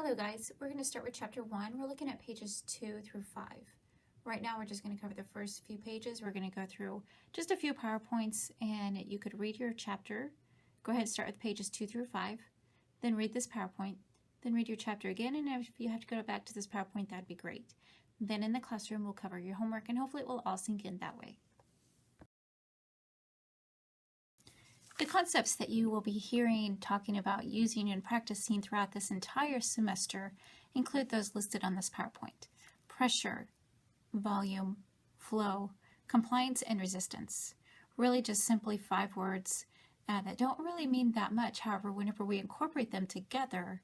Hello guys, we're going to start with chapter 1. We're looking at pages 2 through 5. Right now we're just going to cover the first few pages. We're going to go through just a few PowerPoints and you could read your chapter. Go ahead and start with pages 2 through 5, then read this PowerPoint, then read your chapter again, and if you have to go back to this PowerPoint, that'd be great. Then in the classroom we'll cover your homework and hopefully it will all sink in that way. The concepts that you will be hearing, talking about, using, and practicing throughout this entire semester include those listed on this PowerPoint: pressure, volume, flow, compliance, and resistance. Really just simply 5 words that don't really mean that much. However, whenever we incorporate them together,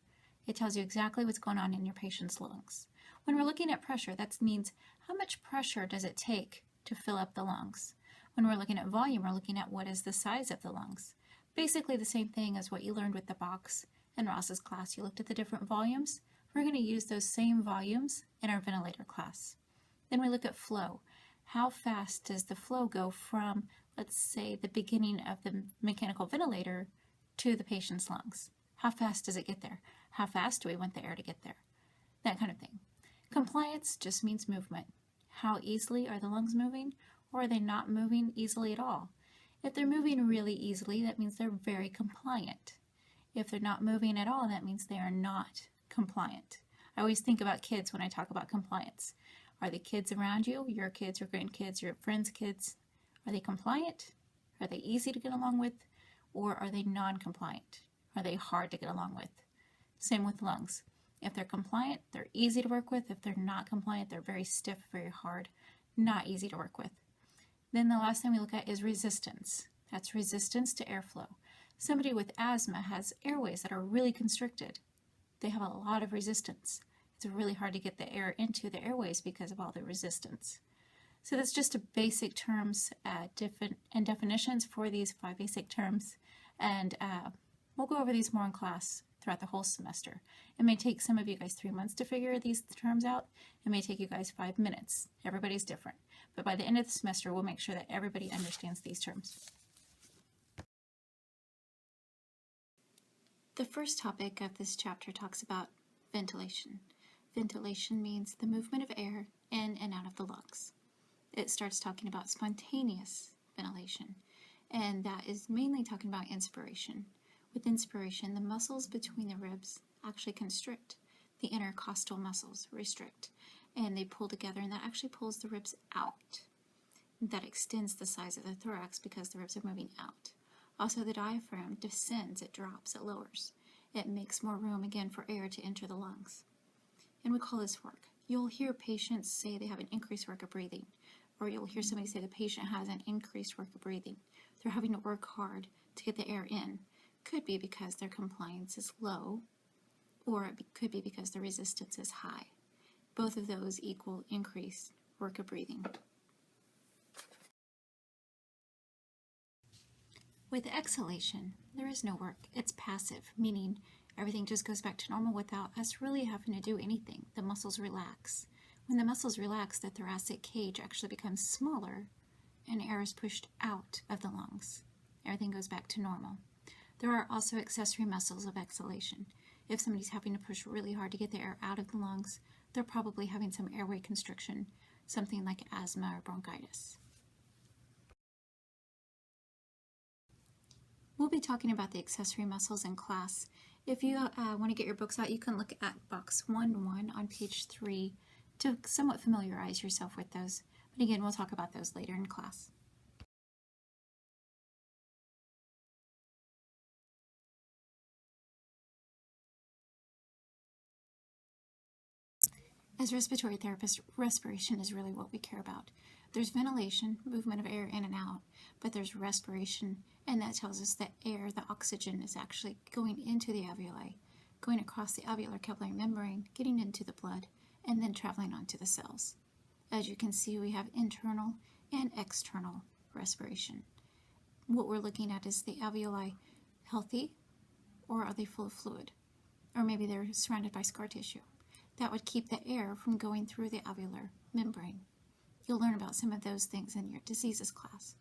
it tells you exactly what's going on in your patient's lungs. When we're looking at pressure, that means how much pressure does it take to fill up the lungs. When we're looking at volume, we're looking at what is the size of the lungs. Basically the same thing as what you learned with the box in Ross's class. You looked at the different volumes. We're going to use those same volumes in our ventilator class. Then we look at flow. How fast does the flow go from, let's say, the beginning of the mechanical ventilator to the patient's lungs? How fast does it get there? How fast do we want the air to get there? That kind of thing. Compliance just means movement. How easily are the lungs moving, or are they not moving easily at all? If they're moving really easily, that means they're very compliant. If they're not moving at all, that means they are not compliant. I always think about kids when I talk about compliance. Are the kids around you, your kids, your grandkids, your friends' kids, are they compliant? Are they easy to get along with? Or are they non-compliant? Are they hard to get along with? Same with lungs. If they're compliant, they're easy to work with. If they're not compliant, they're very stiff, very hard, not easy to work with. Then the last thing we look at is resistance. That's resistance to airflow. Somebody with asthma has airways that are really constricted. They have a lot of resistance. It's really hard to get the air into the airways because of all the resistance. So that's just a basic terms and definitions for these 5 basic terms. And we'll go over these more in class throughout the whole semester. It may take some of you guys 3 months to figure these terms out. It may take you guys 5 minutes. Everybody's different. But by the end of the semester, we'll make sure that everybody understands these terms. The first topic of this chapter talks about ventilation. Ventilation means the movement of air in and out of the lungs. It starts talking about spontaneous ventilation, and that is mainly talking about inspiration. With inspiration, the muscles between the ribs actually constrict. The intercostal muscles restrict, and they pull together, and that actually pulls the ribs out. That extends the size of the thorax because the ribs are moving out. Also, the diaphragm descends, it drops, it lowers. It makes more room again for air to enter the lungs. And we call this work. You'll hear patients say they have an increased work of breathing, or you'll hear somebody say the patient has an increased work of breathing. They're having to work hard to get the air in. Could be because their compliance is low, or it could be because the resistance is high. Both of those equal increased work of breathing. With exhalation, there is no work. It's passive, meaning everything just goes back to normal without us really having to do anything. The muscles relax. When the muscles relax, the thoracic cage actually becomes smaller and air is pushed out of the lungs. Everything goes back to normal. There are also accessory muscles of exhalation. If somebody's having to push really hard to get the air out of the lungs, they're probably having some airway constriction, something like asthma or bronchitis. We'll be talking about the accessory muscles in class. If you want to get your books out, you can look at box 1-1 on page 3 to somewhat familiarize yourself with those. But again, we'll talk about those later in class. As respiratory therapists, respiration is really what we care about. There's ventilation, movement of air in and out, but there's respiration, and that tells us that air, the oxygen, is actually going into the alveoli, going across the alveolar capillary membrane, getting into the blood, and then traveling onto the cells. As you can see, we have internal and external respiration. What we're looking at is the alveoli healthy, or are they full of fluid? Or maybe they're surrounded by scar tissue. That would keep the air from going through the alveolar membrane. You'll learn about some of those things in your diseases class.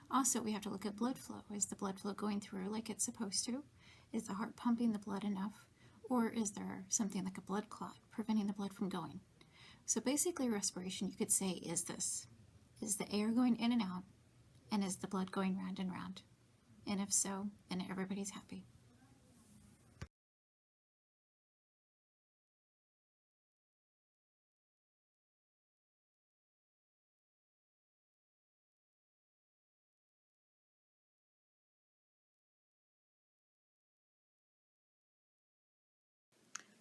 Also, we have to look at blood flow. Is the blood flow going through like it's supposed to? Is the heart pumping the blood enough? Or is there something like a blood clot preventing the blood from going? So basically respiration, you could say, is this. Is the air going in and out? And is the blood going round and round? And if so, then everybody's happy.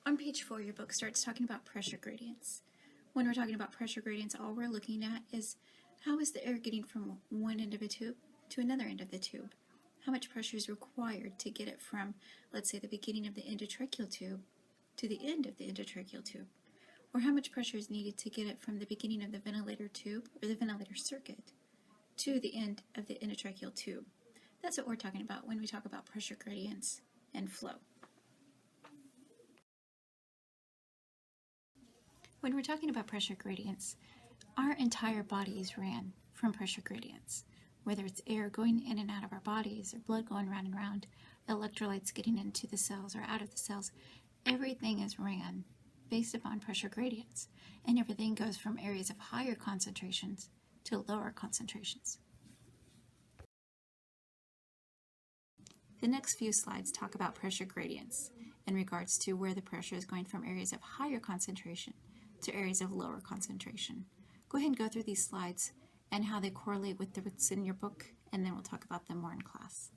On page 4, your book starts talking about pressure gradients. When we're talking about pressure gradients, all we're looking at is how is the air getting from one end of a tube to another end of the tube? How much pressure is required to get it from, let's say, the beginning of the endotracheal tube to the end of the endotracheal tube? Or how much pressure is needed to get it from the beginning of the ventilator tube or the ventilator circuit to the end of the endotracheal tube? That's what we're talking about when we talk about pressure gradients and flow. When we're talking about pressure gradients, our entire bodies ran from pressure gradients. Whether it's air going in and out of our bodies or blood going round and round, electrolytes getting into the cells or out of the cells, everything is ran based upon pressure gradients. And everything goes from areas of higher concentrations to lower concentrations. The next few slides talk about pressure gradients in regards to where the pressure is going from areas of higher concentration to areas of lower concentration. Go ahead and go through these slides and how they correlate with what's in your book, and then we'll talk about them more in class.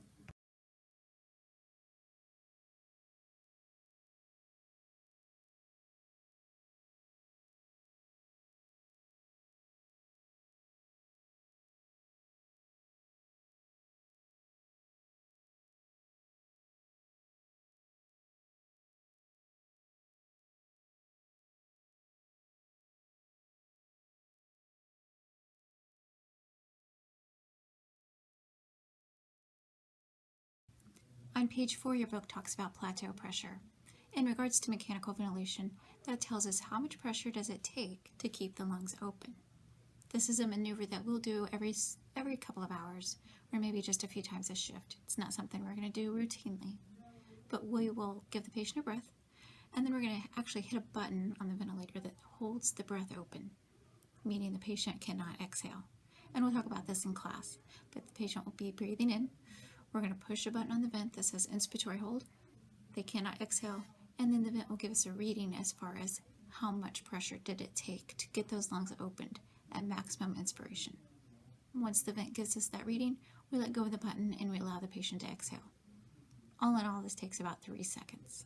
On page 4, your book talks about plateau pressure. In regards to mechanical ventilation, that tells us how much pressure does it take to keep the lungs open. This is a maneuver that we'll do every couple of hours, or maybe just a few times a shift. It's not something we're going to do routinely, but we will give the patient a breath, and then we're going to actually hit a button on the ventilator that holds the breath open, meaning the patient cannot exhale. And we'll talk about this in class, but the patient will be breathing in. We're going to push a button on the vent that says inspiratory hold. They cannot exhale, and then the vent will give us a reading as far as how much pressure did it take to get those lungs opened at maximum inspiration. Once the vent gives us that reading, we let go of the button and we allow the patient to exhale. All in all, this takes about 3 seconds.